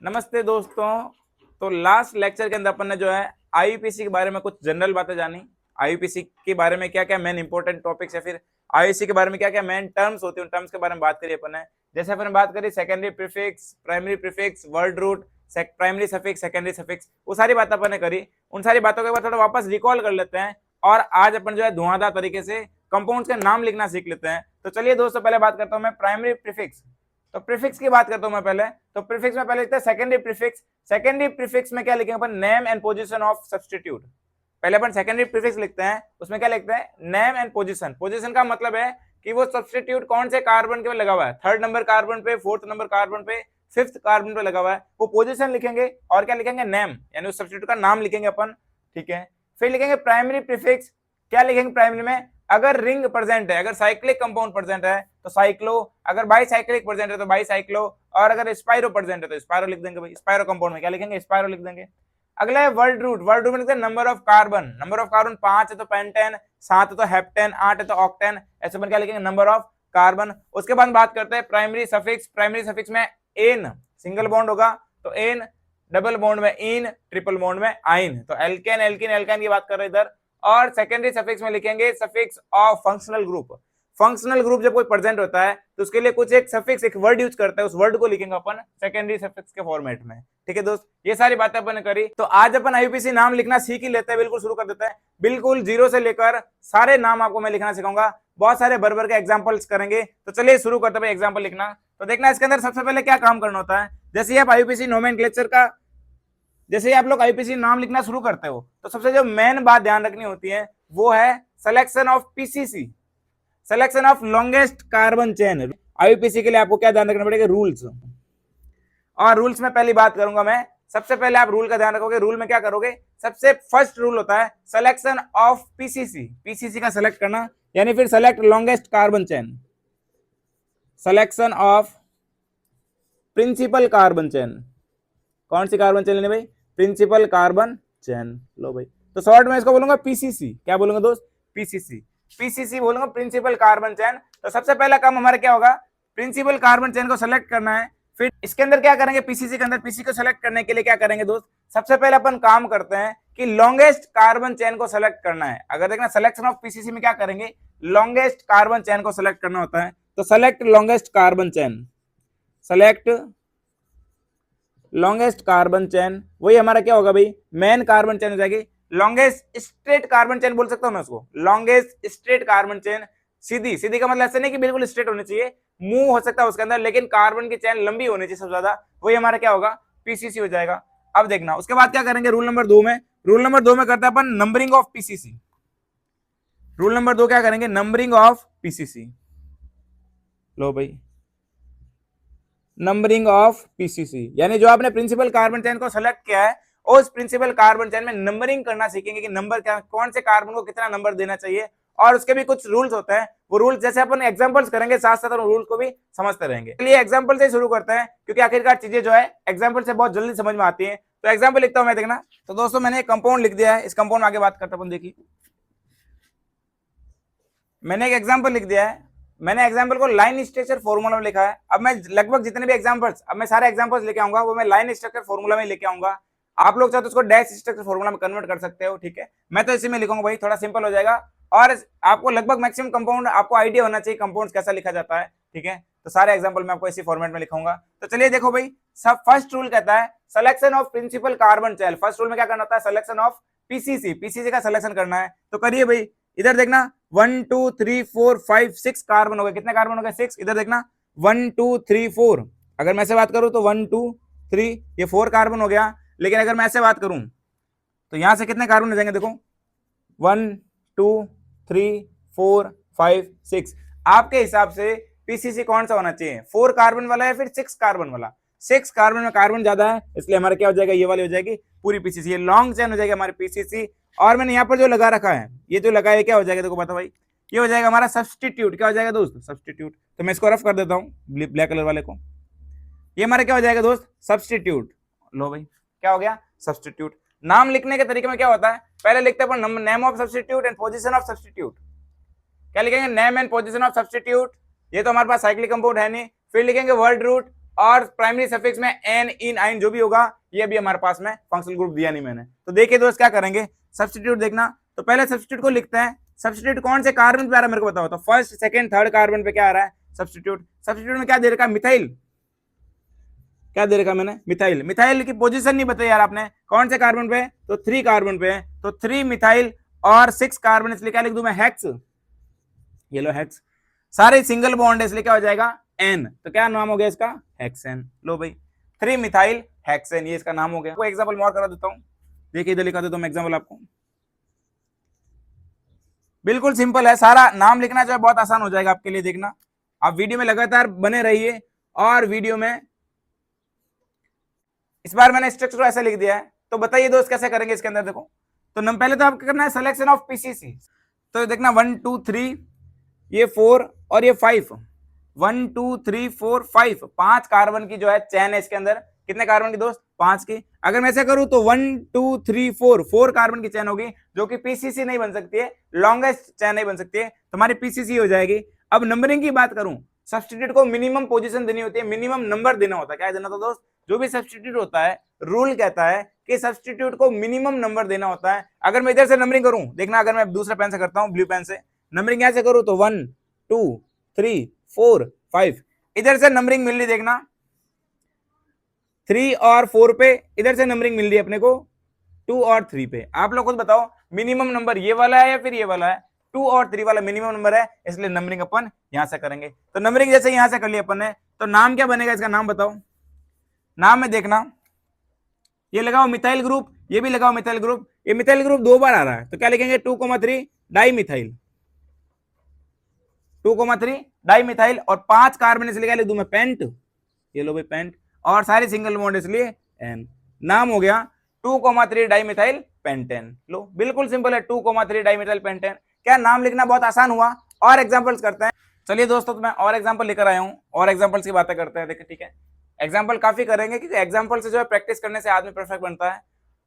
नमस्ते दोस्तों। तो लास्ट लेक्चर के अंदर अपन ने जो है आईयूपीसी के बारे में कुछ जनरल बातें जानी। आईयूपीसी के बारे में क्या क्या मेन इंपॉर्टेंट टॉपिक्स है, फिर आईयूपीसी के बारे में क्या क्या मेन टर्म्स होती है, उन टर्म्स के बारे में बात करी अपन ने। जैसे अपन ने बात करी secondary prefix, primary prefix, word root, primary suffix, secondary suffix, वो सारी बातें अपन ने करी। उन सारी बातों के बाद थोड़ा वापस रिकॉल कर लेते हैं और आज अपन जो है धुआंधार तरीके से कंपाउंड्स के नाम लिखना सीख लेते हैं। तो चलिए दोस्तों, पहले बात करता हूं मैं प्राइमरी प्रीफिक्स। तो प्रीफिक्स की बात करता हूं मैं पहले। तो प्रीफिक्स में पहले लिखते हैं सेकेंडरी प्रीफिक्स। सेकेंडरी प्रीफिक्स में क्या लिखेंगे अपन? Name and position of substitute. पहले अपन सेकेंडरी प्रीफिक्स लिखते हैं, उसमें क्या लिखते हैं? Name and position. पोजीशन का मतलब है कि वो सब्स्टिट्यूट कौन से कार्बन के लगा हुआ है, थर्ड नंबर कार्बन पे, फोर्थ नंबर कार्बन पे, फिफ्थ कार्बन पे लगा हुआ है, वो पोजीशन लिखेंगे। और क्या लिखेंगे? नेम, यानी उस सब्स्टिट्यूट का नाम लिखेंगे अपन, ठीक है। फिर लिखेंगे प्राइमरी प्रीफिक्स। क्या लिखेंगे प्राइमरी में? अगर रिंग प्रेजेंट है, अगर साइक्लिक कंपाउंड प्रेजेंट है तो साइक्लो, अगर बाईसाइक्लिक प्रेजेंट है तो बाईसाइक्लो, और अगर स्पाइरो प्रेजेंट है तो स्पाइरो लिख देंगे भाई। स्पाइरो कंपाउंड में क्या लिखेंगे? स्पाइरो लिख देंगे। अगला है वर्ड रूट। वर्ड रूट में लिखते हैं number of carbon. Number of carbon 5 है तो पेंटेन, 7 है तो हेप्टेन, 8 है तो ऑक्टेन, ऐसे अपन क्या लिखेंगे? Number of carbon. उसके बाद बात करते हैं प्राइमरी सफिक्स। प्राइमरी सफिक्स में एन सिंगल बॉन्ड होगा तो एन, डबल बॉन्ड में इन, ट्रिपल बॉन्ड में आइन, तो एल्केन एल्किन एल्काइन की बात कर रहे हैं इधर। और सेकेंडरी सफिक्स में लिखेंगे suffix of functional group. Functional group जब कोई प्रेजेंट होता है तो उसके लिए कुछ एक सफिक्स, एक वर्ड यूज करता है, उस वर्ड को लिखेंगे अपन सेकेंडरी सफिक्स के फॉर्मेट में, ठीक है दोस्त। ये सारी बातें अपन ने करी। तो आज अपन आईयूपीसी नाम लिखना सीख ही लेते हैं, बिल्कुल शुरू कर देते हैं। बिल्कुल जीरो से लेकर सारे नाम आपको मैं लिखना सिखाऊंगा, बहुत सारे भर के एग्जाम्पल्स करेंगे। तो चलिए शुरू करते हैं एग्जाम्पल लिखना। तो देखना इसके अंदर सबसे पहले क्या काम करना होता है। जैसे आप आईयूपीसी नोमेनक्लेचर का, जैसे ही आप लोग आईयूपीसी नाम लिखना शुरू करते हो तो सबसे जो मेन बात ध्यान रखनी होती है वो है selection of PCC, selection of longest carbon chain. IUPAC के लिए आपको क्या ध्यान रखना पड़ेगा? रूल्स। और रूल्स में पहली बात करूंगा मैं। सबसे पहले आप रूल का ध्यान रखोगे। रूल में क्या करोगे? सबसे फर्स्ट रूल होता है सिलेक्शन ऑफ पीसीसी। पीसीसी का सिलेक्ट करना, यानी फिर select longest carbon chain, selection of principal carbon chain. कौन सी कार्बन चेन लेनी भाई? Principal carbon chain. लो भाई, तो शॉर्ट में इसको बोलूंगा पीसीसी। क्या बोलूंगा दोस्त? पीसीसी। पीसीसी बोलूंगा, प्रिंसिपल कार्बन चेन। तो सबसे पहला काम हमारा क्या होगा? प्रिंसिपल कार्बन चेन को सेलेक्ट करना है। फिर इसके अंदर क्या करेंगे? पीसीसी के अंदर पीसी को सेलेक्ट करने के लिए क्या करेंगे दोस्त? सबसे पहले अपन काम करते हैं कि लॉन्गेस्ट कार्बन चेन को सेलेक्ट करना है। अगर देखना सिलेक्शन ऑफ पीसीसी में क्या करेंगे? लॉन्गेस्ट कार्बन चेन को सेलेक्ट करना होता है। तो select longest carbon chain, select longest carbon chain. वही हमारा क्या होगा भाई? मेन कार्बन चेन हो जाएगी। लॉन्गेस्ट स्ट्रेट कार्बन चेन बोल सकता हूं मैं उसको, लॉन्गेस्ट स्ट्रेट कार्बन चेन। सीधी, सीधी का मतलब ऐसा नहीं कि बिल्कुल स्ट्रेट होनी चाहिए, मुंह हो सकता है उसके अंदर, लेकिन कार्बन की चेन लंबी होनी चाहिए सबसे ज्यादा। वही हमारा क्या होगा? पीसीसी हो जाएगा। अब देखना उसके बाद क्या करेंगे रूल नंबर 2 में। रूल नंबर 2 में करते हैं अपन numbering of PCC. Rule number 2 क्या करेंगे? Numbering of PCC. लो भाई, नंबरिंग ऑफ पीसीसी, यानी जो आपने प्रिंसिपल कार्बन चेन को सेलेक्ट किया है उस प्रिंसिपल कार्बन चेन में नंबरिंग करना सीखेंगे कि नंबर क्या, कौन से कार्बन को कितना नंबर देना चाहिए। और उसके भी कुछ रूल्स होते हैं, वो रूल्स जैसे अपन एग्जांपल्स करेंगे साथ साथ रूल्स को भी समझते रहेंगे। चलिए एग्जांपल से शुरू करते हैं, क्योंकि आखिरकार चीजें जो है एग्जांपल से बहुत जल्दी समझ में आती है। तो एग्जांपल लिखता हूं मैं, देखना। तो दोस्तों मैंने एक कंपाउंड लिख दिया है, इस कंपाउंड में आगे बात करते हैं अपन। देखिए मैंने एक एग्जांपल लिख दिया है, मैंने एग्जांपल को लाइन स्ट्रक्चर फॉर्मूला में लिखा है। अब मैं लगभग जितने भी एग्जांपल्स, अब मैं सारे एग्जांपल्स लेके आऊंगा वो मैं लाइन स्ट्रक्चर फॉर्मूला में लेके आऊंगा। आप लोग चाहे तो उसको डैश स्ट्रक्चर फॉर्मूला में कन्वर्ट कर सकते हो, ठीक है। मैं तो इसी में लिखूंगा भाई, थोड़ा सिंपल हो जाएगा। और आपको लगभग मैक्सिमम कंपाउंड आपको आइडिया होना चाहिए कंपाउंड कैसा लिखा जाता है, ठीक है। तो सारे एग्जांपल मैं आपको इसी फॉर्मेट में लिखूंगा। तो चलिए देखो भाई, सब फर्स्ट रूल कहता है selection of principal carbon chain. First rule में क्या करना होता है? सिलेक्शन ऑफ पीसीसी, पीसीसी का सिलेक्शन करना है। तो करिए भाई, इधर देखना 1 2 3 4 5 6 कार्बन हो गए। कितने कार्बन हो गए? 6। इधर देखना 1 2 3 4। अगर मैं ऐसे बात करूं तो 1 2 3, ये 4 कार्बन हो गया। लेकिन अगर मैं ऐसे बात करूं तो यहां से कितने कार्बन हो जाएंगे? देखो 1 2 3 4 5 6। आपके हिसाब से पीसीसी कौन सा होना चाहिए? 4 कार्बन वाला या फिर 6 कार्बन वाला? 6 कार्बन में कार्बन ज्यादा है, इसलिए हमारा क्या हो जाएगा? ये वाली हो जाएगी पूरी पीसीसी, ये लॉन्ग चेन हो जाएगी हमारी पीसीसी। और मैंने यहाँ पर जो लगा रखा है, ये जो लगा है क्या हो जाएगा? देखो बता भाई, ये हो जाएगा हमारा सब्स्टिट्यूट। क्या हो जाएगा दोस्त? सब्स्टिट्यूट। तो मैं इसको रफ कर देता हूँ ब्लैक कलर वाले को। ये हमारा क्या हो जाएगा दोस्त? सब्स्टिट्यूट। लो भाई, क्या हो गया? सब्स्टिट्यूट। नाम लिखने के तरीके में क्या होता है? पहले लिखते हैं name of substitute and position of substitute. क्या लिखेंगे? Name and position of substitute. ये तो हमारे पास साइक्लिक कंपाउंड है नहीं। फिर लिखेंगे वर्ड रूट, और प्राइमरी सफिक्स में एन, इन, आइन जो भी होगा ये भी हमारे पास में फंक्शनल ग्रुप दिया नहीं मैंने। तो देखिए दोस्त क्या करेंगे, सब्स्टिट्यूट देखना। तो पहले सब्स्टिट्यूट को लिखते हैं। सब्स्टिट्यूट कौन से कार्बन पे आ रहा है मेरे को बताओ। तो फर्स्ट, सेकंड, थर्ड कार्बन पे क्या आ रहा है सब्स्टिट्यूट। सब्स्टिट्यूट में क्या दे रखा है, मिथाइल। क्या दे रखा मैंने, मिथाइल। मिथाइल की पोजीशन नहीं बताई यार आपने, कौन से कार्बन पे, तो 3 कार्बन पे है। तो 3 मिथाइल और 6 कार्बन, इसलिए क्या लिख दूं मैं, हेक्स। ये लो हेक्स, सारे सिंगल बॉन्ड है इसलिए क्या हो जाएगा एन। तो क्या नाम हो गया इसका, हेक्सेन। लो भाई 3 मिथाइल हेक्सेन, ये इसका नाम हो गया। कोई एग्जांपल और करा देता हूं, देखिए इधर लिखा देता हूं एग्जांपल आपको। बिल्कुल सिंपल है, सारा नाम लिखना जो है बहुत आसान हो जाएगा आपके लिए। देखना आप वीडियो में लगातार बने रहिए, और वीडियो में इस बार मैंने स्ट्रक्चर ऐसा लिख दिया है। तो बताइए दोस्त कैसे करेंगे इसके अंदर। देखो तो पहले तो आपको करना है सिलेक्शन ऑफ पीसीसी। तो देखना 1 2 3, ये 4 और ये 5, 1 2 3 4 5, 5 कार्बन की जो है चैन है इसके अंदर। कितने कार्बन की दोस्त, 5 की। अगर मैं ऐसे करूं तो 1 2 3 4 कार्बन की चैन होगी, जो कि पीसीसी नहीं बन सकती है, लॉन्गेस्ट चैन नहीं बन सकती है, तो हमारी पीसीसी हो जाएगी। अब नंबरिंग की बात करूं, सब्स्टिट्यूट को मिनिमम पोजीशन देनी होती है, मिनिमम नंबर देना होता है। क्या देना था दोस्त, जो भी सब्स्टिट्यूट होता है रूल कहता है कि सब्स्टिट्यूट को मिनिमम नंबर देना होता है। अगर मैं इधर से नंबरिंग करूं, देखना अगर मैं दूसरे पेन से करता हूं, ब्लू पेन से नंबरिंग यहां से करूं तो 1 2 3 4 5, इधर से नंबरिंग मिल रही, देखना 3 और 4 पे, इधर से नंबरिंग मिल रही है अपने को 2 और 3 पे। आप लोग खुद बताओ मिनिमम नंबर ये वाला है या फिर ये वाला है, 2 और 3 वाला मिनिमम नंबर है, इसलिए नंबरिंग अपन यहां से करेंगे। तो नंबरिंग जैसे यहां से कर लिया अपन ने, तो नाम क्या बनेगा इसका, नाम बताओ। नाम में देखना ये लगाओ मिथाइल ग्रुप, ये भी लगाओ मिथाइल ग्रुप। ये मिथाइल ग्रुप 2 बार आ रहा है, तो क्या लिखेंगे 2,3 डाई मिथाइल, 2,3 डाई मिथाइल। और 5 कार्बन इसलिए लिख दूं मैं पेंट, ये लो भाई पेंट, और सारे सिंगल बॉन्ड इसलिए एन। नाम हो गया 2,3 डाई मिथाइल पेंटेन। लो बिल्कुल सिंपल है, 2,3 डाई मिथाइल पेंटेन। क्या नाम लिखना बहुत आसान हुआ। और एग्जांपल्स करते हैं। चलिए दोस्तों, तो मैं और एग्जांपल लेकर आया हूं, और एग्जांपल्स की बातें करते हैं। देखिए ठीक है, एग्जांपल काफी करेंगे, क्योंकि एग्जांपल से जो है प्रैक्टिस करने से आदमी परफेक्ट बनता है।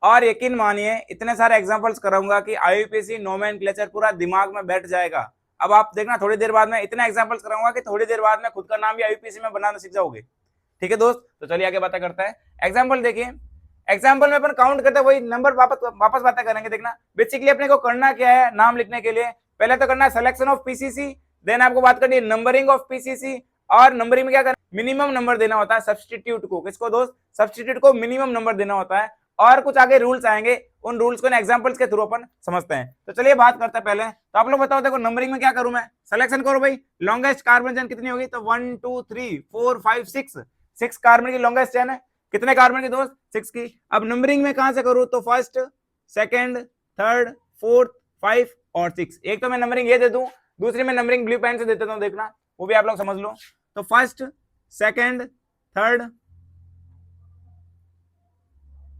और यकीन मानिए इतने सारे एग्जांपल्स कराऊंगा कि आईयूपीएसी नोमेनक्लेचर पूरा दिमाग में बैठ जाएगा। अब आप देखना थोड़ी देर बाद में इतने एग्जांपल्स कराऊंगा कि थोड़ी देर बाद में खुद का नाम भी आईयूपीएसी में बनाना सीख जाओगे। ठीक है दोस्त, तो चलिए आगे बातें करते हैं। एग्जांपल देखिए, एग्जांपल में अपन काउंट करते हैं, वही नंबर वापस बातें करेंगे। देखना बेसिकली अपने को करना क्या है नाम लिखने के लिए, पहले तो करना है सिलेक्शन ऑफ पीसीसी, देन आपको बात करनी है नंबरिंग ऑफ पीसीसी। और नंबरिंग में क्या करना, मिनिमम नंबर देना होता है सब्स्टिट्यूट को। किसको दोस्त, सब्स्टिट्यूट को मिनिमम नंबर देना होता है। और कुछ आगे रूल्स आएंगे, उन रूल्स को एग्जांपल्स के थ्रू अपन समझते हैं। तो चलिए बात करते हैं पहले। तो आप लोग बताओ, देखो नंबरिंग में क्या करूं मैं, सिलेक्शन करो भाई। लॉन्गेस्ट कार्बन चेन कितनी होगी, तो 1 2 3 4 5 6 कार्बन की लॉन्गेस्ट चेन है। कितने कार्बन की दोस्त, 6 की। अब नंबरिंग में कहां से करूं, तो फर्स्ट, सेकंड, थर्ड, फोर्थ, 5 और 6। एक तो मैं नंबरिंग ये दे दूं, दूसरी में नंबरिंग ब्लू पेन से देता हूं, देखना वो भी आप लोग समझ लो। तो फर्स्ट, सेकंड, थर्ड,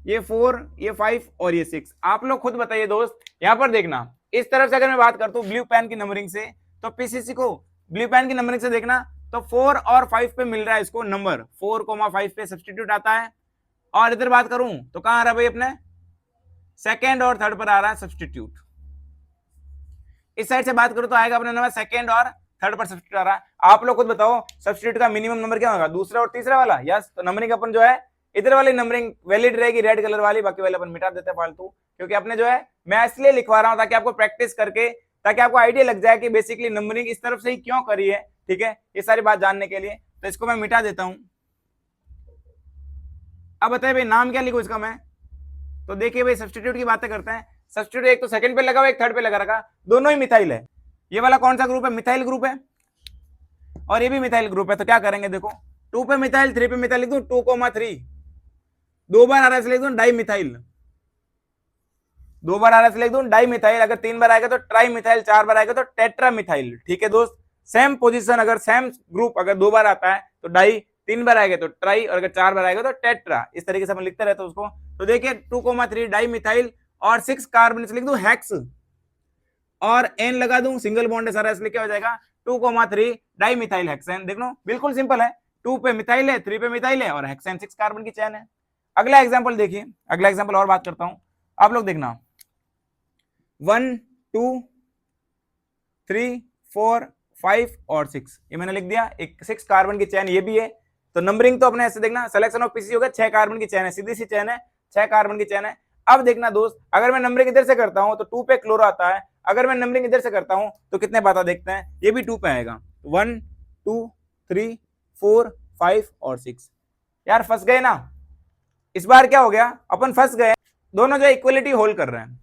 ये 4, ये 5 और ये 6। आप लोग खुद बताइए दोस्त, यहां पर देखना इस तरफ से अगर मैं बात करता हूं ब्लू पेन की नंबरिंग से, तो पीसीसी को ब्लू पेन की नंबरिंग से देखना, तो 4 और 5 पे मिल रहा है इसको नंबर, 4,5 पे सब्स्टिट्यूट आता है। और इधर बात करूं तो कहां आ रहा है भाई अपने, सेकंड और थर्ड पर आ रहा है सब्स्टिट्यूट। इस साइड से बात करूं तो आएगा अपने नंबर सेकंड और थर्ड पर सब्स्टिट्यूट आ रहा है। आप लोग खुद बताओ सब्स्टिट्यूट का मिनिमम नंबर क्या होगा, दूसरा और तीसरा वाला। यस, तो नंबरिंग अपन जो है इधर वाली नंबरिंग वैलिड रहेगी, रेड कलर वाली, बाकी वाले अपन मिटा देते हैं फालतू। क्योंकि अपने जो है मैं इसलिए लिखवा रहा हूं ताकि आपको प्रैक्टिस करके, ताकि आपको आइडिया लग जाए कि बेसिकली नंबरिंग इस तरफ से ही क्यों करी है। ठीक है, ये सारी बात जानने के लिए तो इसको मैं मिटा देता हूं। अब बताइए भाई नाम क्या लिखूं इसका मैं, तो देखिए भाई सब्स्टिट्यूट की बातें करते हैं। सब्स्टिट्यूट एक तो सेकंड पे लगा हुआ, एक थर्ड पे लगा रखा, दोनों ही मिथाइल है। ये वाला कौन सा ग्रुप है, मिथाइल ग्रुप है, और ये भी मिथाइल ग्रुप है। तो क्या करेंगे, देखो 2 पे मिथाइल, 3 पे मिथाइल लिख दूं, 2,3, 2 बार आ रहा है लिख दूं डाई मिथाइल, 2 बार आ रहा है लिख दूं डाई मिथाइल। अगर 3 बार आएगा तो ट्राई मिथाइल, 4 बार आएगा तो टेट्रा मिथाइल। ठीक है दोस्त, सेम पोजीशन, अगर सेम ग्रुप अगर 2 बार आता है तो डाई, 3 बार आएगा तो ट्राई, और अगर 4 बार आएगा तो टेट्रा। इस तरीके से अपन लिखते रहते हैं उसको। तो देखिए 2,3 डाई मिथाइल और 6 कार्बन लिख दूं हेक्स, और एन लगा दूं, सिंगल बॉन्ड है सारा, इसलिए क्या हो जाएगा 2,3 डाई मिथाइल हेक्सेन। देख लो बिल्कुल सिंपल है, 2 पे मिथाइल है, 3 पे मिथाइल है, और हेक्सेन 6 कार्बन की चेन है। अगला एग्जांपल देखिए, अगला एग्जांपल और बात करता हूं, आप लोग देखना 1 2 3 4 5 और 6, ये मैंने लिख दिया। एक 6 कार्बन की चेन ये भी है, तो नंबरिंग तो अपने ऐसे देखना, सिलेक्शन ऑफ पीसीसी होगा, 6 कार्बन की चेन है, सीधी सी चेन है, 6 कार्बन की चेन है। अब देखना दोस्त, अगर मैं नंबरिंग इधर से करता हूं तो 2 पे क्लोरो आता है, अगर मैं नंबरिंग इधर से करता हूं तो कितने पाता देखते हैं, ये भी 2 पे आएगा, 1 2 3 4 5 और 6। यार फंस गए ना, इस बार क्या हो गया, अपन फंस गए, दोनों जो इक्वलिटी होल्ड कर रहे हैं,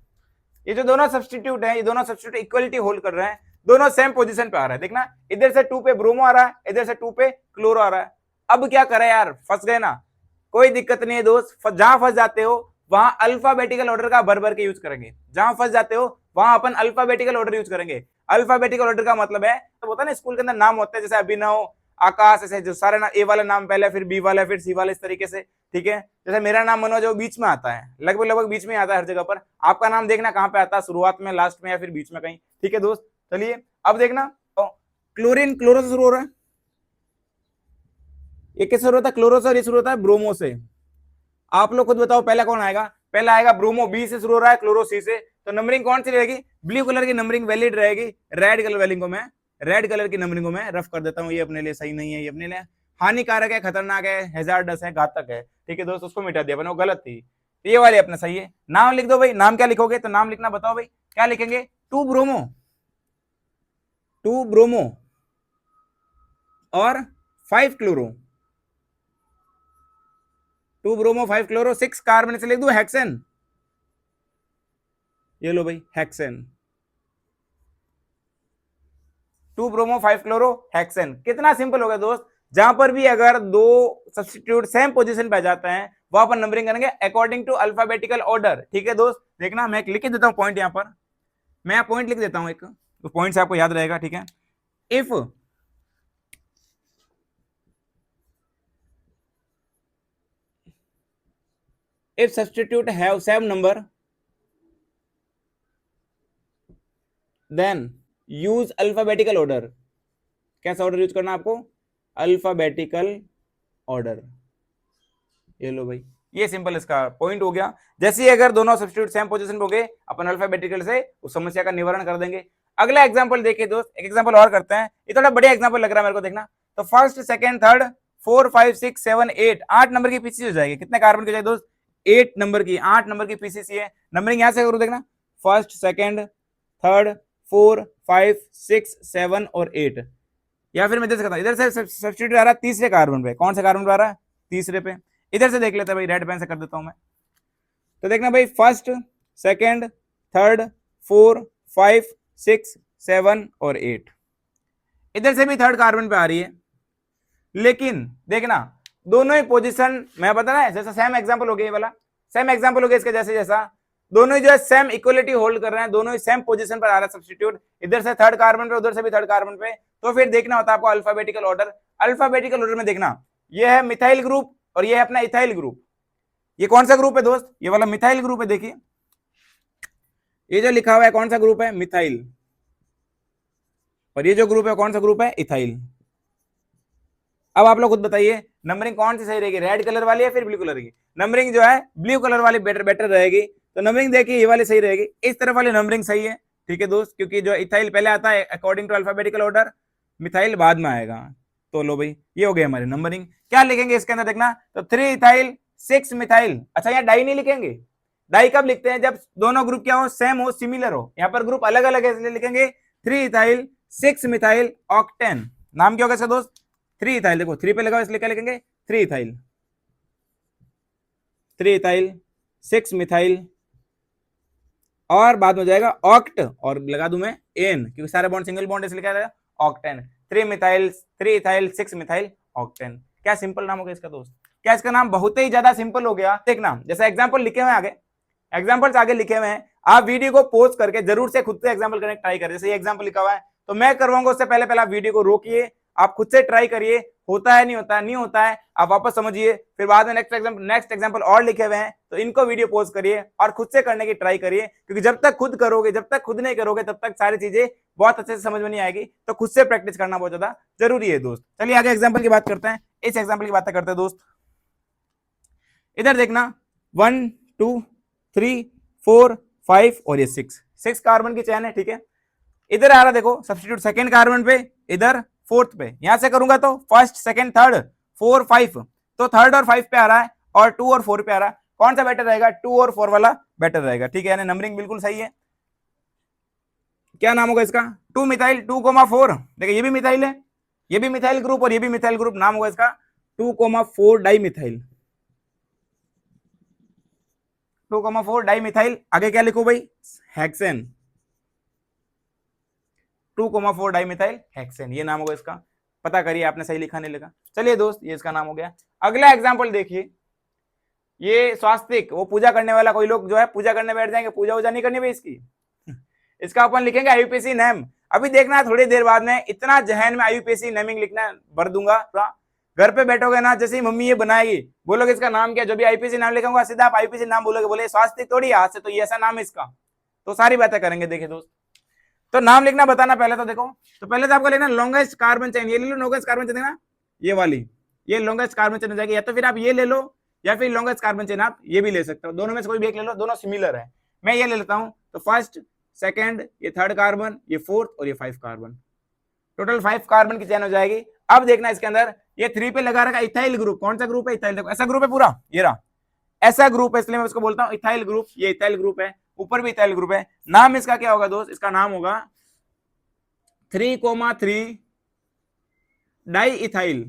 ये जो दोनों सब्स्टिट्यूट है, ये दोनों सब्स्टिट्यूट इक्वलिटी होल्ड कर रहे हैं, दोनों सेम पोजीशन पे आ रहा है। देखना इधर से 2 पे ब्रोमो आ रहा है, इधर से 2 पे क्लोरो आ रहा है। अब क्या करें यार, फंस गए ना, कोई दिक्कत नहीं है दोस्त, जहां फंस जाते हो वहां अल्फाबेटिकल ऑर्डर का भर भर के यूज करेंगे, जहां फंस जाते हो वहां अपन अल्फाबेटिकल ऑर्डर यूज करेंगे। अल्फाबेटिकल ऑर्डर का मतलब है, तो होता है ना स्कूल के अंदर नाम होते हैं, जैसे अभिनव, आकाश, ऐसे जो सारे ए वाला नाम पहले, फिर बी वाला, फिर सी वाला, इस तरीके से, ठीक है। जैसे मेरा नाम मनोज जो बीच में आता है, लगभग लगभग बीच में आता है हर जगह पर। आपका नाम देखना कहां पे आता है, शुरुआत में, लास्ट में, या फिर बीच में कहीं, ठीक है दोस्त। चलिए अब देखना, क्लोरीन क्लोरो से शुरू हो रहा है, ये किससे शुरू होता है, क्लोरो से, और ये शुरू होता है ब्रोमो से। आप लोग खुद बताओ पहला कौन आएगा, पहला आएगा ब्रोमो, बी से शुरू हो रहा है, क्लोरो सी से, तो नंबरिंग कौन सी रहेगी, ब्लू कलर की नंबरिंग वैलिड रहेगी, रेड कलर वैलिंग को मैं, रेड कलर की नंबरिंग को मैं रफ कर देता हूं, ये अपने लिए सही नहीं है, ये अपने लिए हानिकारक है, खतरनाक है, हैजार्डस है, घातक है, ठीक है दोस्त, उसको मिटा दिया मैंने, वो गलत थी, ये वाली अपना सही है। नाम लिख दो भाई, नाम क्या लिखोगे, तो नाम लिखना बताओ भाई, क्या लिखेंगे, 2 ब्रोमो, 2 ब्रोमो और 5 क्लोरो, 2 ब्रोमो 5 क्लोरो, 6 कार्बन से लिख दो हेक्सेन, ये लो भाई हेक्सेन, 2 ब्रोमो 5 क्लोरो हेक्सेन। कितना सिंपल हो गया दोस्त, जहां पर भी अगर दो सब्स्टिट्यूट सेम पोजीशन पे आ जाते हैं वहां पर नंबरिंग करेंगे अकॉर्डिंग टू अल्फाबेटिकल ऑर्डर, ठीक है दोस्त। देखना मैं लिख देता हूं पॉइंट, यहां पर मैं पॉइंट लिख देता हूं एक, तो पॉइंट से आपको याद रहेगा, ठीक है। If substitute have same number then use alphabetical order, कैसा ऑर्डर यूज करना आपको, अल्फाबेटिकल ऑर्डर, ये लो भाई, ये सिंपल इसका पॉइंट हो गया। जैसे ही अगर दोनों सब्स्टिट्यूट सेम पोजीशन पे हो गए, अपन अल्फाबेटिकल से उस समस्या का निवारण कर देंगे। अगला एग्जांपल देखिए दोस्त, एक एग्जांपल और करते हैं, ये थोड़ा बढ़िया एग्जांपल लग रहा है मेरे को, देखना। तो फर्स्ट सेकंड थर्ड 4 5 6 7 8, 8 नंबर की पीसीसी हो जाएगी, कितने कार्बन की जाएगी दोस्त, 8 नंबर की, 8 नंबर की पीसीसी है। नंबरिंग यहां से करूं, देखना फर्स्ट सेकंड थर्ड 4 5 6 7 और 8, या फिर मैं इधर से करता हूं, इधर से सब्स्टिट्यूट आ रहा है तीसरे कार्बन पे, कौन से कार्बन पे आ रहा है, तीसरे पे। इधर से देख लेते हैं भाई, रेड पेन से कर देता हूं मैं, तो देखना भाई फर्स्ट सेकंड थर्ड 4 5 6 7 और 8, इधर से भी थर्ड कार्बन पे आ रही है, लेकिन देखना दोनों ही पोजीशन मैं बता रहा है, जैसा सेम एग्जांपल हो गया, ये वाला सेम एग्जांपल हो गया इसके जैसे, जैसा दोनों ही जो है सेम इक्वलिटी होल्ड कर रहे हैं, दोनों ही सेम पोजीशन पर आ रहा है सब्स्टिट्यूट, इधर से थर्ड कार्बन पे, उधर से भी थर्ड कार्बन पे, तो फिर देखना होता है आपको अल्फाबेटिकल ऑर्डर। अल्फाबेटिकल ऑर्डर में देखना, ये है मिथाइल ग्रुप और ये है अपना इथाइल ग्रुप। ये कौन सा ग्रुप है दोस्त, ये वाला मिथाइल ग्रुप है, देखिए ये जो लिखा हुआ है कौन सा ग्रुप है, मिथाइल, और ये जो ग्रुप है कौन सा ग्रुप है, इथाइल। अब आप लोग खुद बताइए नंबरिंग कौन सी सही रहेगी, रेड कलर वाली या फिर ब्लू कलर की, नंबरिंग जो है ब्लू कलर वाली बेटर रहेगी, तो नंबरिंग देखिए ये वाली सही रहेगी, इस तरफ वाली नंबरिंग सही है, ठीक है दोस्त, क्योंकि जो इथाइल पहले आता है according to alphabetical order, methyl बाद में आएगा। तो लो भाई ये हो गई हमारी नंबरिंग। क्या लिखेंगे इसके अंदर, देखना तो 3 इथाइल 6 मिथाइल। अच्छा यहाँ डाई नहीं लिखेंगे, डाई कब लिखते हैं, जब दोनों ग्रुप क्या हो, सेम हो, सिमिलर हो। यहाँ पर ग्रुप अलग अलग है इसलिए लिखेंगे 3 इथाइल 6 मिथाइल ऑक्टेन। नाम क्या होगा इसका दोस्त, 3 इथाइल, देखो 3 पे लगा इसलिए क्या लिखेंगे 3 इथाइल, 3 इथाइल 6 मिथाइल, और बाद में जाएगा ऑक्ट, और लगा दूं मैं एन, क्योंकि सारे बॉन्ड सिंगल बॉन्ड इसलिए क्या रहेगा ऑक्टेन, 3 इथाइल 6 मिथाइल ऑक्टेन। क्या सिंपल नाम हो गया इसका दोस्त, क्या इसका नाम बहुत ही ज्यादा सिंपल हो गया। देखना जैसे एग्जांपल लिखे हुए आगे, एग्जांपल्स आगे लिखे हुए हैं, आप वीडियो को पॉज करके जरूर से खुद से एग्जांपल करने ट्राई करें। जैसे ये एग्जांपल लिखा हुआ है तो मैं करवाऊंगा, उससे पहले पहले आप वीडियो को रोकिए, आप खुद से ट्राई करिए, होता है नहीं होता है, नहीं होता है आप वापस समझिए, फिर बाद में नेक्स्ट एग्जांपल और लिखे हुए हैं तो इनको वीडियो पॉज करिए और खुद से करने की ट्राई करिए, क्योंकि जब तक खुद करोगे, जब तक खुद नहीं करोगे तब तक सारी चीजें बहुत अच्छे से समझ में नहीं आएगी। तो खुद से प्रैक्टिस करना बहुत ज्यादा जरूरी है दोस्त। चलिए आगे एग्जाम्पल की बात करते हैं, इस एग्जाम्पल की बात करते हैं दोस्त। इधर देखना 1 2 3 4 5 और ये 6 कार्बन की चेन है, ठीक है। इधर आ रहा देखो सब्स्टिट्यूट सेकंड कार्बन पे, इधर फोर्थ पे, यहां से करूंगा तो फर्स्ट सेकंड थर्ड 4 5, तो थर्ड और 5 पे आ रहा है और 2 और 4 पे आ रहा है, कौन सा बेटर रहेगा? 2 और 4 वाला बेटर रहेगा, ठीक है, यानी नंबरिंग बिल्कुल सही है। क्या नाम होगा इसका? 2 मिथाइल 2,4, देखिए ये भी मिथाइल है, ये भी मिथाइल ग्रुप और ये भी मिथाइल ग्रुप, नाम होगा इसका 2,4 डाई मिथाइल, 2,4 डाई मिथाइल। आगे क्या लिखो भाई? हेक्सेन, 2,4 डाई मिथाइल हेक्सेन, ये नाम होगा इसका। पता करिए आपने सही लिखा नहीं लिखा। चलिए दोस्त, ये इसका नाम हो गया। अगला एग्जाम्पल देखिए, ये स्वास्तिक, वो पूजा करने वाला, कोई लोग जो है पूजा करने बैठ जाएंगे, पूजा वूजा नहीं करनी भाई इसकी। इसका अपन लिखेंगे आईयूपीएसी नेम। अभी देखना थोड़ी देर बाद में इतना जहन में आईयूपीएसी नेमिंग लिखना भर दूंगा, घर पे बैठोगे ना, जैसे ही मम्मी ये बनाएगी, बोलोगे इसका नाम क्या, जो भी आईपीएसी नाम लिखूंगा सीधा आप आईपीएसी नाम बोलोगे, बोले स्वास्तिक थोड़ी हाथ से, तो ये ऐसा नाम है इसका, तो सारी बातें करेंगे। देखिए दोस्त, तो नाम लिखना बताना पहले, तो देखो, तो पहले तो आपको लिखना लॉन्गेस्ट कार्बन चेन, ये ले लो लॉन्गेस्ट कार्बन चेन ना, ये वाली, ये लॉन्गेस्ट कार्बन चेन हो जाएगी, या तो फिर आप ये ले लो या फिर लॉन्गेस्ट कार्बन चेन आप ये भी ले सकते हो, दोनों में से कोई भी एक ले लो, दोनों सिमिलर है। मैं ये ले लेता हूं, तो फर्स्ट सेकंड, ये थर्ड कार्बन, ये फोर्थ और ये 5 कार्बन, टोटल 5 कार्बन की चेन हो जाएगी। अब देखना इसके अंदर ये 3 पे लगा रखा इथाइल ग्रुप, कौन सा ग्रुप है? इथाइल, देखो ऐसा ग्रुप है पूरा, ये रहा ऐसा ग्रुप है, इसलिए मैं उसको बोलता हूं इथाइल ग्रुप, ये इथाइल ग्रुप है, ऊपर भी इथाइल ग्रुप है। नाम इसका क्या होगा दोस्त? इसका नाम होगा 3,3 डाई इथाइल,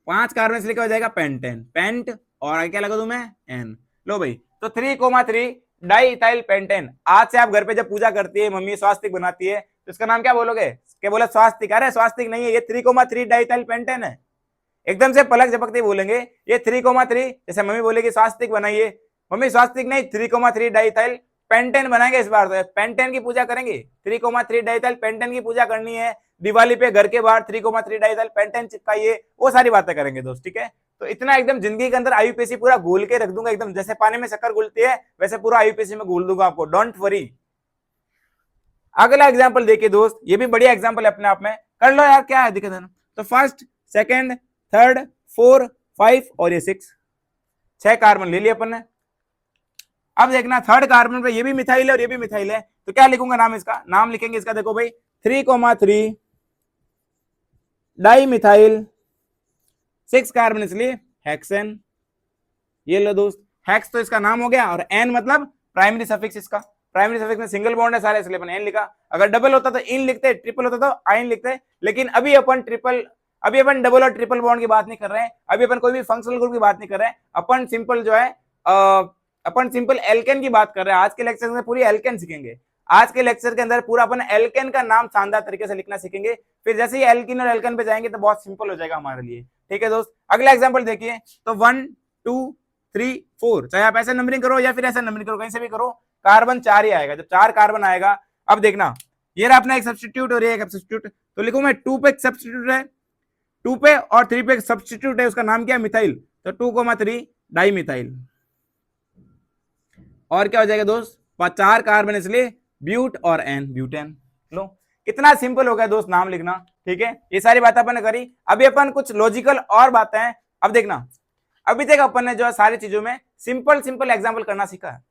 5 कार्बन से लिखा हो जाएगा पेंटेन, पेंट, और आगे क्या लगा दूं मैं? एन। लो भाई, तो 3,3 डाई इथाइल पेंटेन। आज से आप घर पे जब पूजा करती है, मम्मी स्वास्तिक बनाती है, तो इसका नाम क्या बोलोगे? क्या बोला? स्वास्तिक। अरे स्वास्तिक नहीं है, ये 3,3 डाई इथाइल पेंटेन है। एकदम से पलक झपकते बोलेंगे ये 3,3, जैसे मम्मी बोलेगी स्वास्तिक बनाइए, मम्मी स्वास्तिक नहीं 3,3 डाई इथाइल पेंटेन बनाएंगे। इस बार तो पेंटेन की पूजा करेंगे, 3,3 डाई इथाइल पेंटेन की पूजा करनी है। दिवाली पे घर के बाहर 3,3 डाई इथाइल पेंटेन चिपकाइए, वो सारी बातें करेंगे दोस्त, ठीक है। तो इतना एकदम जिंदगी के अंदर आईयूपीएसी पूरा घोल के रख दूंगा, एकदम जैसे पानी में शक्कर घुलती है वैसे पूरा आईयूपीएसी में घोल दूंगा आपको, डोंट वरी। अगला एग्जाम्पल देखिए दोस्त, ये भी बढ़िया एग्जाम्पल है अपने आप में, कर लो यार, क्या है दिक्कत है ना। तो फर्स्ट सेकंड थर्ड 4 5 और ये 6, 6 कार्बन ले लिया अपन ने। अब देखना थर्ड कार्बन पे ये भी मिथाइल है और ये भी मिथाइल है, तो क्या लिखूंगा नाम इसका? नाम लिखेंगे इसका, देखो भाई 3,3 डाई मिथाइल 6 कार्बन, इसलिए हेक्सेन। ये लो दोस्त, हेक्स तो इसका नाम हो गया, और एन मतलब प्राइमरी सफिक्स, इसका प्राइमरी सफिक्स में सिंगल बॉन्ड है सारे, इसलिए अपन एन लिखा। अगर डबल होता तो इन लिखते, ट्रिपल होता तो आइन लिखते, लेकिन अभी अपन डबल और ट्रिपल बॉन्ड की बात नहीं कर रहे हैं, अभी अपन कोई भी फंक्शनल ग्रुप की बात नहीं कर रहे हैं, अपन सिंपल जो है अपन सिंपल एल्केन की बात कर रहे हैं। आज के लेक्चर में पूरी एल्केन सीखेंगे, आज के लेक्चर के अंदर पूरा अपन एल्केन का नाम शानदार तरीके से लिखना सीखेंगे, फिर जैसे ही एल्किन और एल्केन पे जाएंगे तो बहुत सिंपल हो जाएगा हमारे लिए, ठीक है दोस्त। अगला एग्जाम्पल देखिए, तो 1 2 3 4, चाहे आप ऐसे नंबरिंग करो या फिर ऐसा नंबरिंग करो, कहीं से भी करो, कार्बन 4 ही आएगा। जब 4 कार्बन आएगा, अब देखना ये रहा अपना एक सब्स्टिट्यूट और ये एक सब्स्टिट्यूट, तो लिखूं मैं 2 पे एक सब्स्टिट्यूट है, 2 पे और 3 पे एक सब्स्टिट्यूट है, उसका नाम क्या है? मिथाइल, तो 2,3 डाई मिथाइल। और क्या हो जाएगा दोस्त? 4 कार्बन, इसलिए ब्यूट और एन, ब्यूटेन। लो कितना सिंपल हो गया दोस्त नाम लिखना, ठीक है। ये सारी बातें अपन ने करी, अभी अपन कुछ लॉजिकल और बातें हैं। अब देखना, अभी तक अपन ने जो है सारी चीजों में सिंपल सिंपल एग्जाम्पल करना सीखा है,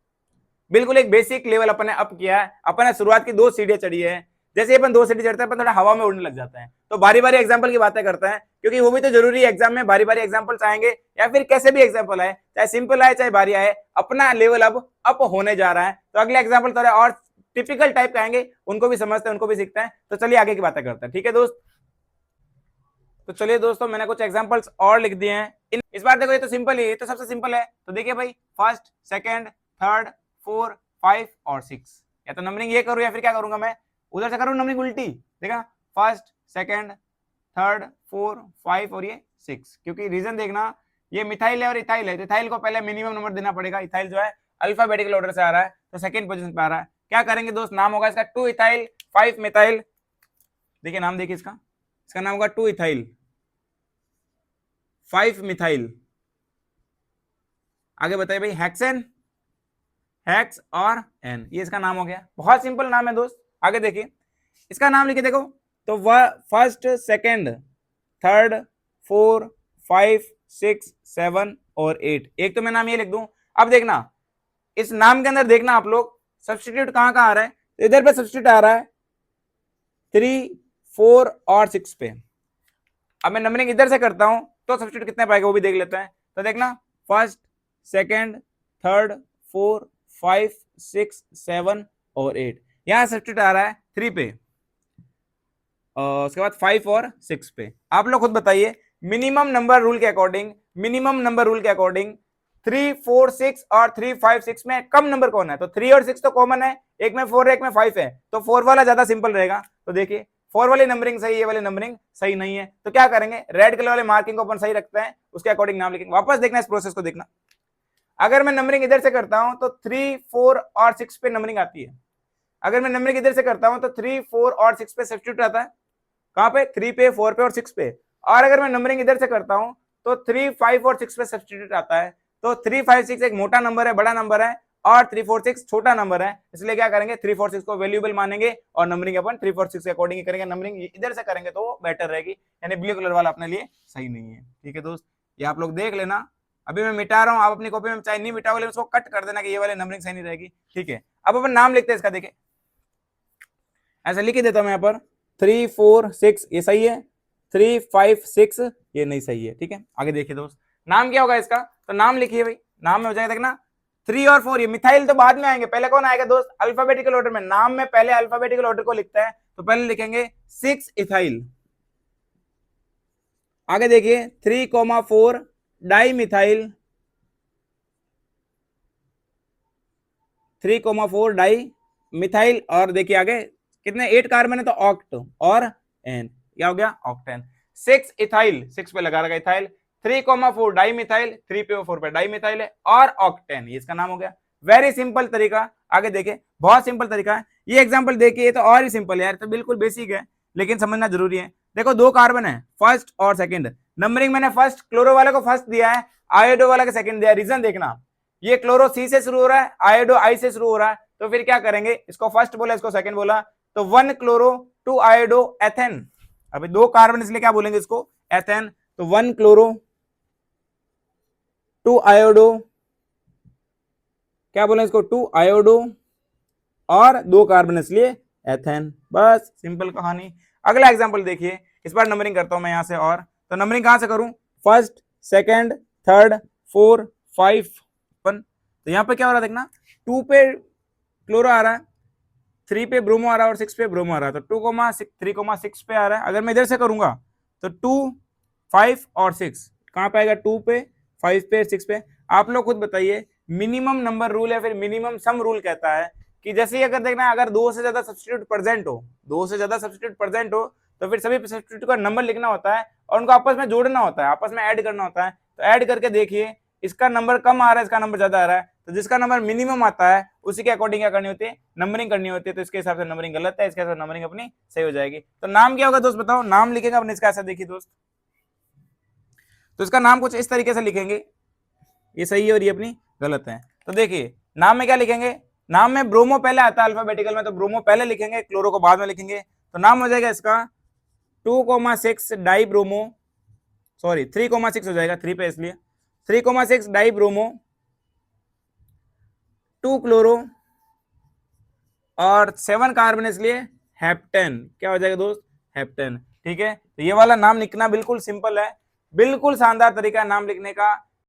बिल्कुल एक बेसिक लेवल अपन ने अप किया है। अपन ने शुरुआत की 2 सीढ़ियां चढ़ी है, जैसे अपन 2 सीढ़ी चढ़ते हैं अपन थोड़ा हवा में उड़ने लग जाते हैं, तो बारी बारी एग्जाम्पल की बातें करते हैं, क्योंकि वो भी तो जरूरी है, एग्जाम में बारी बारी एग्जाम्पल्स आएंगे, या फिर कैसे भी एग्जाम्पल आए, चाहे सिंपल आए चाहे बारी आए, अपना लेवल अब अप होने जा रहा है। तो अगले एग्जाम्पल थोड़ा और टिपिकल टाइप के आएंगे, उनको भी समझते हैं, उनको भी सीखते हैं। तो चलिए आगे की बातें करते हैं, ठीक है दोस्त। तो चलिए दोस्तों, मैंने कुछ एग्जांपल्स और लिख दिए हैं। इस बार देखो, ये तो सिंपल है, ये तो सबसे सिंपल है। तो देखिए भाई, फर्स्ट सेकंड थर्ड 4 5 और 6, या तो नंबरिंग ये करूं या फिर क्या करूंगा मैं, उधर से करूं नंबरिंग उल्टी। देखा, फर्स्ट सेकंड थर्ड 4 5 और ये 6, क्योंकि रीजन देखना, ये मिथाइल है और इथाइल है, इथाइल को पहले मिनिमम नंबर देना पड़ेगा। इथाइल जो है अल्फाबेटिकल ऑर्डर से आ रहा है, तो सेकंड पोजीशन पे आ रहा है। क्या करेंगे दोस्त, नाम होगा इसका 2 इथाइल 5 मिथाइल। देखिए नाम देखिए इसका नाम होगा 2 इथाइल 5 मिथाइल। आगे बताइए भाई, हेक्सेन, हेक्स और एन, ये इसका नाम हो गया। बहुत सिंपल नाम है दोस्त। आगे देखिए, इसका नाम लिखे देखो, तो फर्स्ट सेकंड थर्ड 4 5 6 7 और 8, एक तो मैं नाम ये लिख दूं। अब देखना इस नाम के अंदर, देखना आप लोग सब्स्टिट्यूट कहां कहां आ रहा है, तो इधर पे सब्स्टिट्यूट आ रहा है 3 4 और 6 पे, अब मैं नंबरिंग इधर से करता हूं तो सब्स्टिट्यूट कितने पाएगा वो भी देख लेते हैं। तो देखना फर्स्ट, सेकंड, थर्ड, 4, 5, 6, 7 और 8, यहां सब्स्टिट्यूट आ रहा है 3 पे, उसके बाद 5 और 6 पे। आप लोग खुद बताइए मिनिमम नंबर रूल के अकॉर्डिंग, मिनिमम नंबर रूल के अकॉर्डिंग 3, 4, 6 और 3, 5, 6 में कम नंबर कौन है? तो 3 और 6 तो कॉमन है, एक में 4 है एक में 5 है, तो 4 वाला ज्यादा सिंपल रहेगा। तो देखिए 4 वाली नंबरिंग सही है, ये वाली नंबरिंग सही नहीं है, तो क्या करेंगे, रेड कलर वाले मार्किंग को अपन सही रखते हैं, उसके अकॉर्डिंग नाम लिखेंगे। वापस देखना इस प्रोसेस को, देखना अगर मैं नंबरिंग इधर से करता हूं तो 3, 4 और 6 पे नंबरिंग आती है। अगर मैं नंबरिंग इधर से करता हूं तो 3, 4 और 6 पे सब्स्टिट्यूट आता है, कहां पे? 3 पे, 4 पे और 6 पे। और अगर मैं नंबरिंग इधर से करता हूं तो 3, 5 और 6 पे सब्स्टिट्यूट आता है। तो 3, 5, 6 एक मोटा नंबर है, बड़ा नंबर है, और 3, 4, 6 छोटा नंबर है, इसलिए क्या करेंगे 3, 4, 6 को वैल्यूएबल मानेंगे और नंबरिंग अपन 3, 4, 6 के अकॉर्डिंग करेंगे। नंबरिंग इधर से करेंगे तो बेटर रहेगी, यानी ब्लू कलर वाला अपने लिए सही नहीं है। ठीक है दोस्त, ये आप लोग देख लेना। अभी मैं मिटा रहा हूं, आप अपनी कॉपी में चाहे नहीं मिटाओगे उसको कट कर देना कि ये वाले नंबरिंग सही नहीं रहेगी। ठीक है, अब अपन नाम लिखते हैं इसका, देखिए ऐसा लिख ही देता हूं मैं यहाँ पर 3, 4, 6 ये सही है, 3, 5, 6 ये नहीं सही है। ठीक है, आगे देखिए दोस्त, नाम क्या होगा इसका? तो नाम लिखिए भाई, नाम में हो जाएगा, देखना 3 और 4, ये मिथाइल तो बाद में आएंगे, पहले कौन आएगा दोस्त? अल्फाबेटिकल ऑर्डर में, नाम में पहले अल्फाबेटिकल ऑर्डर को लिखता है, तो पहले लिखेंगे 6 इथाइल। आगे देखिए 3,4 डाई मिथाइल, 3,4 डाई मिथाइल, और देखिए आगे कितने 8 कार्बन है तो ऑक्ट और एन, क्या हो गया? ऑक्टेन। 6 इथाइल, 6 पे लगा रखा इथाइल, 3,4 डाई मिथाइल, 3 पे 4 पे डाई मिथाइल है, और ऑक्टेन, ये इसका नाम हो गया। वेरी सिंपल तरीका। आगे देखिए बहुत सिंपल तरीका है, ये एग्जांपल देखिए तो और ही सिंपल है यार, तो बिल्कुल बेसिक है लेकिन समझना जरूरी है। देखो 2 कार्बन है, फर्स्ट और सेकंड, नंबरिंग मैंने फर्स्ट क्लोरो वाले को फर्स्ट दिया है, आयोडो वाला को सेकंड दिया है। रीजन देखना, ये क्लोरो सी से शुरू हो रहा है, आयोडो आई से शुरू हो रहा है, तो फिर क्या करेंगे, इसको फर्स्ट बोला इसको सेकंड बोला, तो 1 क्लोरो 2 आयोडो एथेन। अभी 2 कार्बन इसलिए क्या बोलेंगे इसको? एथेन। तो 1 क्लोरो 2 आयोडो, क्या बोले इसको? 2 आयोडो, और 2 कार्बन इसलिए एथेन। बस सिंपल कहानी। अगला एग्जांपल देखिए, इस बार नंबरिंग करता हूं मैं यहां से, और तो नंबरिंग कहां से करूं? First, second, third, 4, 5 1। तो यहां पे क्या हो रहा है देखना, 2 पे क्लोरो आ रहा है, 3 पे ब्रोमो आ रहा है और 6 पे ब्रोमो आ रहा है, तो 3,6 पे आ रहा है। अगर मैं इधर से करूंगा तो 2, 5 और 6 कहां पे आएगा? 2 पे, 5 पे, 6 पे। आप लोग खुद बताइए मिनिमम नंबर रूल या फिर मिनिमम सम रूल कहता है कि जैसे ही अगर देखना अगर 2 से ज्यादा सब्स्टिट्यूट प्रेजेंट हो, 2 से ज्यादा सब्स्टिट्यूट प्रेजेंट हो, तो फिर सभी सब्स्टिट्यूट का नंबर लिखना होता है और उनको आपस में जोड़ना होता है, आपस में ऐड करना होता है। तो ऐड करके देखिए इसका नंबर कम आ रहा है, इसका नंबर ज्यादा आ रहा है, तो जिसका नंबर मिनिमम आता है उसी के अकॉर्डिंग क्या करनी होती है? नंबरिंग करनी होती है। तो इसके हिसाब से नंबरिंग गलत है, इसके हिसाब से नंबरिंग अपनी सही हो जाएगी। तो नाम क्या होगा दोस्त बताओ? नाम लिखेगा अपने इसका, ऐसा देखिए दोस्त, तो इसका नाम कुछ इस तरीके से लिखेंगे, ये सही है और ये अपनी गलत है। तो देखिए नाम में क्या लिखेंगे, नाम में ब्रोमो पहले आता है अल्फाबेटिकल में, तो ब्रोमो पहले लिखेंगे, क्लोरो को बाद में लिखेंगे। तो नाम हो जाएगा इसका 2,6 डाई ब्रोमो, सॉरी 3,6 हो जाएगा, 3 पे इसलिए 3,6 डाई ब्रोमो 2 क्लोरो और 7 कार्बन इसलिए हेप्टेन। क्या हो जाएगा दोस्त? हेप्टेन। ठीक है, तो ये वाला नाम लिखना बिल्कुल सिंपल है, बिल्कुल शानदार तरीका है नाम लिखने का।